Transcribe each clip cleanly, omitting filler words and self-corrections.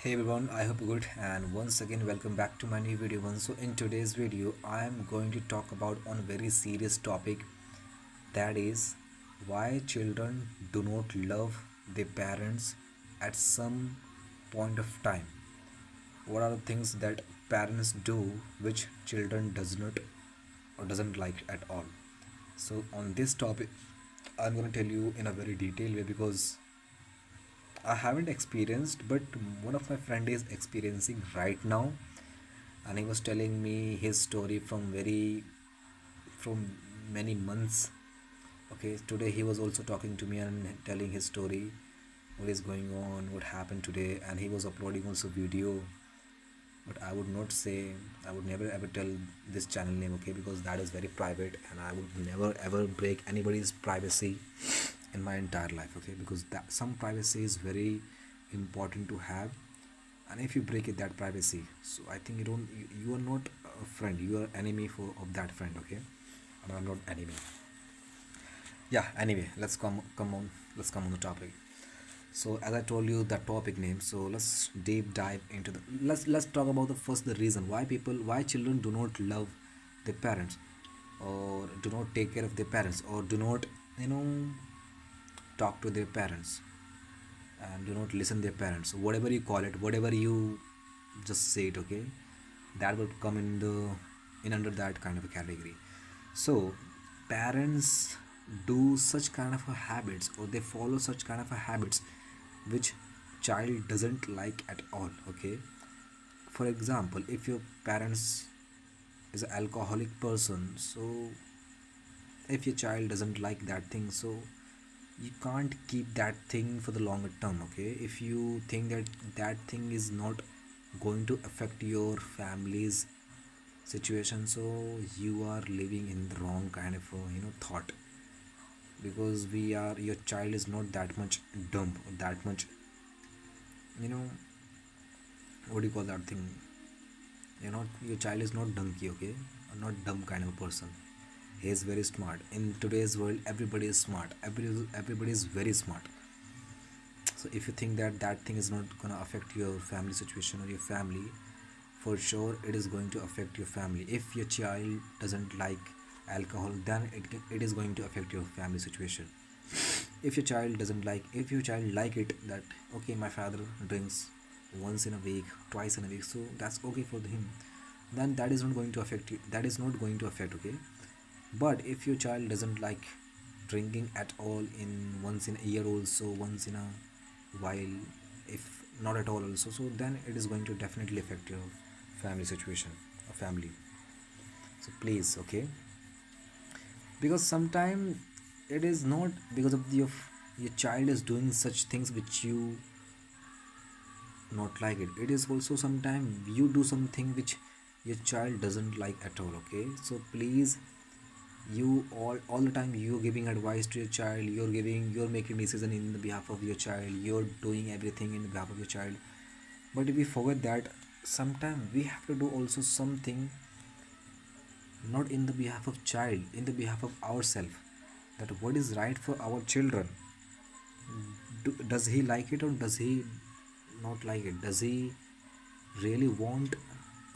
Hey everyone, I hope you're good and once again welcome back to my new video one. So in today's video I am going to talk about on a very serious topic, that is why children do not love their parents at some point of time. What are the things that parents do which children does not or doesn't like at all. So on this topic I'm going to tell you in a very detailed way because I haven't experienced, but one of my friend is experiencing right now, and he was telling me his story from many months. Okay, today he was also talking to me and telling his story, what is going on, what happened today, and he was uploading also video. But I would not say, I would never ever tell this channel name, okay, because that is very private, and I would never ever break anybody's privacy in my entire life, okay, because that some privacy is very important to have, and if you break it that privacy, so I think you are not a friend, you are enemy for of that friend, okay, and I'm not enemy. Yeah, anyway, let's come on the topic. So as I told you the topic name, so let's deep dive into the let's talk about the reason why children do not love their parents, or do not take care of their parents, or do not you know talk to their parents, and do not listen their parents, whatever you call it, whatever you just say it, okay, that would come in under that kind of a category. So parents do such kind of a habits, or they follow such kind of a habits which child doesn't like at all, okay. For example, if your parents is an alcoholic person, so if your child doesn't like that thing, so you can't keep that thing for the longer term, okay. If you think that that thing is not going to affect your family's situation, so you are living in the wrong kind of thought, because we are your child is not that much dumb or that much, you know what do you call that thing, your child is not donkey, okay, or not dumb kind of a person. He is very smart. In today's world everybody is smart, everybody is very smart. So if you think that that thing is not going to affect your family situation or your family, for sure it is going to affect your family. If your child doesn't like alcohol, then it is going to affect your family situation. If your child doesn't like, if your child like it, that okay, my father drinks once in a week, twice in a week, so that's okay for him, then that is not going to affect you, that is not going to affect, okay. But if your child doesn't like drinking at all, in once in a year also, once in a while, if not at all also, so then it is going to definitely affect your family situation or family. So please, okay, because sometimes it is not because of your child is doing such things which you not like it is also sometimes you do something which your child doesn't like at all, okay. So please, you all the time you're giving advice to your child, you're making decision in the behalf of your child, you're doing everything in the behalf of your child, but if we forget that sometimes we have to do also something, not in the behalf of child, in the behalf of ourselves, that what is right for our children. Does he like it or does he not like it? Does he really want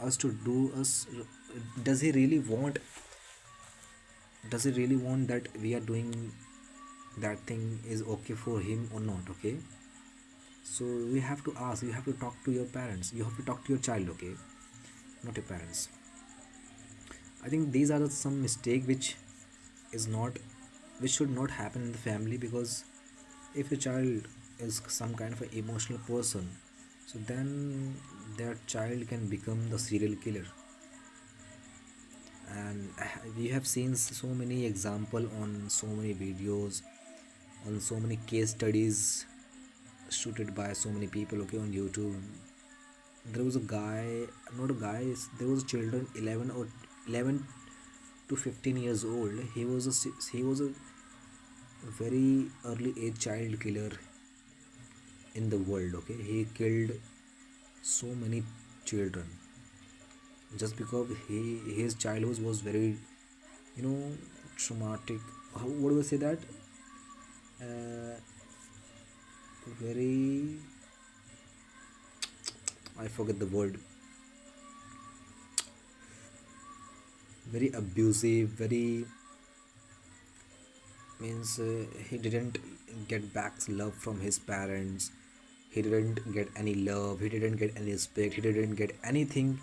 us to do us, does he really want, does he really want that we are doing that thing is okay for him or not, okay. So we have to ask, you have to talk to your parents, you have to talk to your child, okay, not your parents. I think these are some mistake which is not, which should not happen in the family, because if a child is some kind of an emotional person, so then that child can become the serial killer. And we have seen so many example on so many videos, on so many case studies shooted by so many people, okay, on YouTube. There was a guy, not a guy, there was children 11 to 15 years old. He was a very early age child killer in the world, okay. He killed so many children just because his childhood was very, you know traumatic. What do I say that, uh, very, I forget the word. Very abusive, very means he didn't get back love from his parents. He didn't get any love, he didn't get any respect, he didn't get anything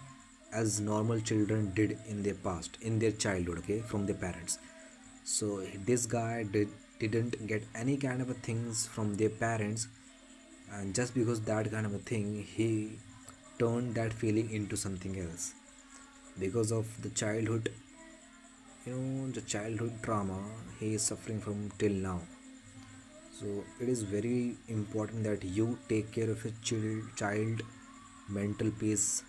as normal children did in their past, in their childhood, okay, from their parents. So this guy didn't get any kind of a things from their parents, and just because that kind of a thing, he turned that feeling into something else because of the childhood, the childhood trauma he is suffering from till now. So it is very important that you take care of your child mental peace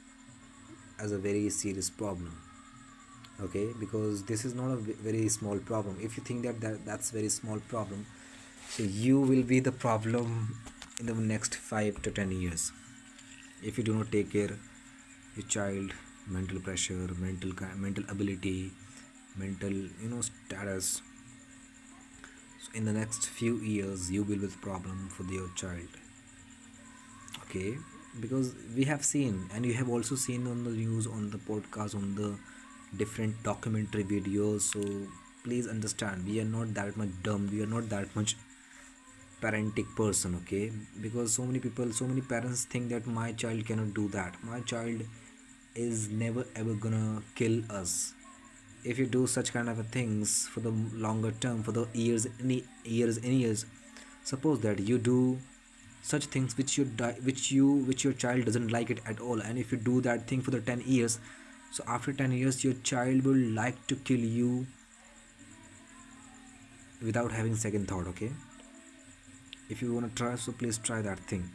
as a very serious problem, okay, because this is not a very small problem. If you think that's very small problem, so you will be the problem in the next 5 to 10 years if you do not take care your child mental pressure, mental ability, mental status. So in the next few years you will be the problem for your child, okay, because we have seen, and you have also seen on the news, on the podcast, on the different documentary videos. So please understand, we are not that much dumb, we are not that much parentic person, okay, because so many people, so many parents think that my child cannot do that, my child is never ever gonna kill us. If you do such kind of a things for the longer term, for the years, any years, suppose that you do such things which which your child doesn't like it at all, and if you do that thing for the 10 years, so after 10 years your child will like to kill you without having second thought, okay. If you want to try, so please try that thing,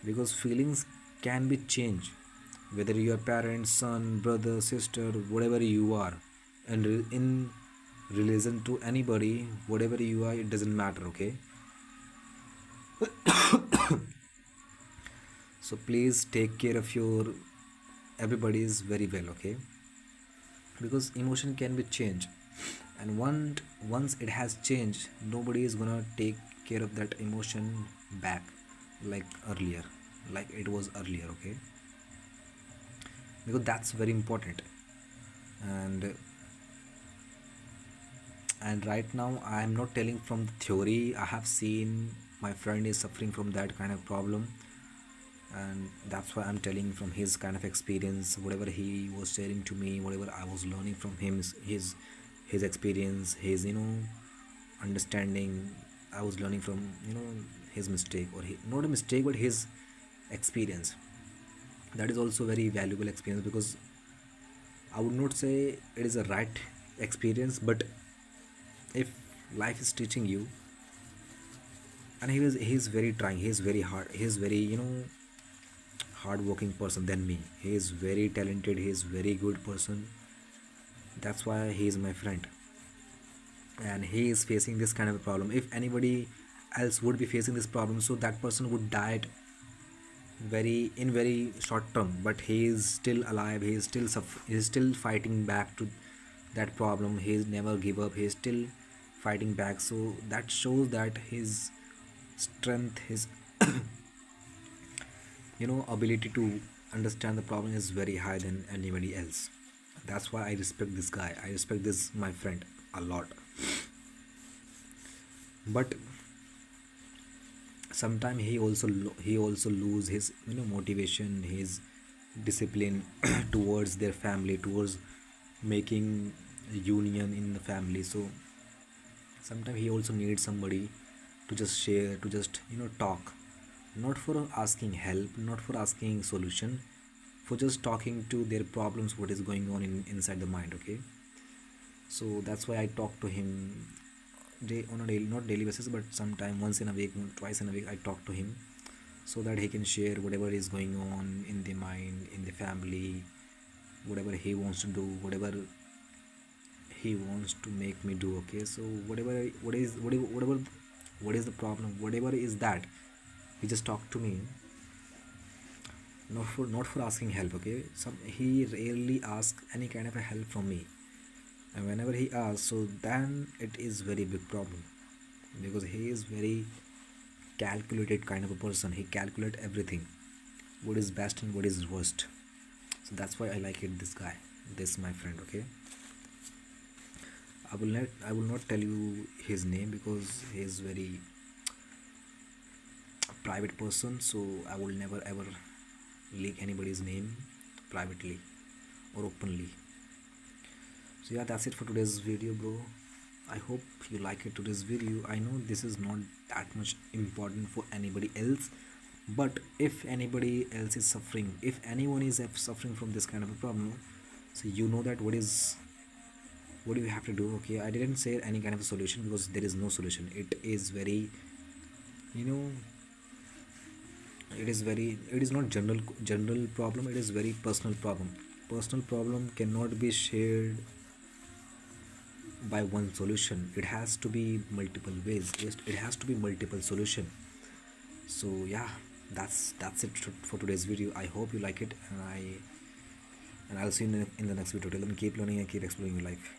because feelings can be changed, whether you are parent, son, brother, sister, whatever you are, and in relation to anybody, whatever you are, it doesn't matter, okay. So please take care of your everybody's very well, okay, because emotion can be changed, and once it has changed, nobody is gonna take care of that emotion back like earlier, like it was earlier, okay, because that's very important. And right now I am not telling from the theory, I have seen my friend is suffering from that kind of problem, and that's why I'm telling from his kind of experience, whatever he was sharing to me, whatever I was learning from him, his experience, his understanding. I was learning from his mistake, or not a mistake, but his experience. That is also very valuable experience, because I would not say it is a right experience, but if life is teaching you, and he's very trying, he's very hard, he's very hard working person than me, he is very talented, he is very good person. That's why he is my friend, and he is facing this kind of a problem. If anybody else would be facing this problem, so that person would die very short term, but he is still alive, he is still he is still fighting back to that problem, he is never give up, he is still fighting back. So that shows that his strength, his ability to understand the problem is very high than anybody else. That's why I respect this guy, I respect this my friend a lot. But sometimes he also lose his motivation, his discipline towards their family, towards making a union in the family. So sometimes he also needs somebody to just share, to just talk, not for asking help, not for asking solution, for just talking to their problems, what is going on inside the mind, okay. So that's why I talk to him on a daily, not daily basis, but sometime once in a week, twice in a week, I talk to him, so that he can share whatever is going on in the mind, in the family, whatever he wants to do, whatever he wants to make me do, okay. So what is the problem, whatever is that, he just talk to me, not for asking help, okay. He rarely asks any kind of a help from me, and whenever he asks, so then it is very big problem, because he is very calculated kind of a person, he calculate everything. what is best and what is worst. So that's why I like it, this guy, this my friend. Okay, I will not tell you his name because he is very private person, so I will never ever leak anybody's name privately or openly. So yeah, that's it for today's video, bro. I hope you like it, today's video. I know this is not that much important for anybody else, but if anybody else is suffering, if anyone is suffering from this kind of a problem, so you know that what do you have to do. Okay, I didn't say any kind of a solution because there is no solution. It is very, you know, it is not general problem, it is very personal problem. Personal problem cannot be shared by one solution. It has to be multiple ways. It has to be multiple solution. So yeah, that's it for today's video. I hope you like it, and I'll see you in the next video. Till then, keep learning and keep exploring your life.